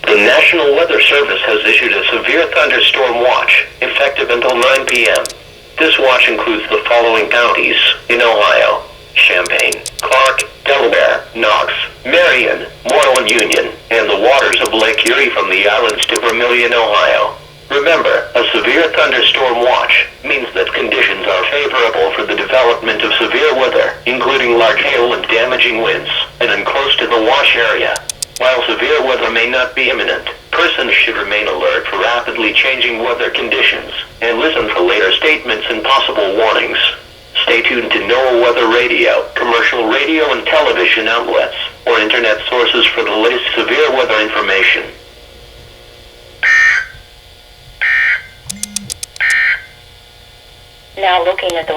The National Weather Service has issued a severe thunderstorm watch, effective until 9 p.m. This watch includes the following counties in Ohio: Champaign, Clark, Delaware, Knox, Marion, Morrow and Union, and the waters of Lake Erie from the islands to Vermilion, Ohio. Remember, a severe thunderstorm watch means that conditions are favorable for the development of severe weather, including large hail and damaging winds, and close to the watch area. While severe weather may not be imminent, persons should remain alert for rapidly changing weather conditions and listen for later statements and possible warnings. Stay tuned to NOAA Weather Radio, commercial radio and television outlets, or internet sources for the latest severe weather information. Now looking at the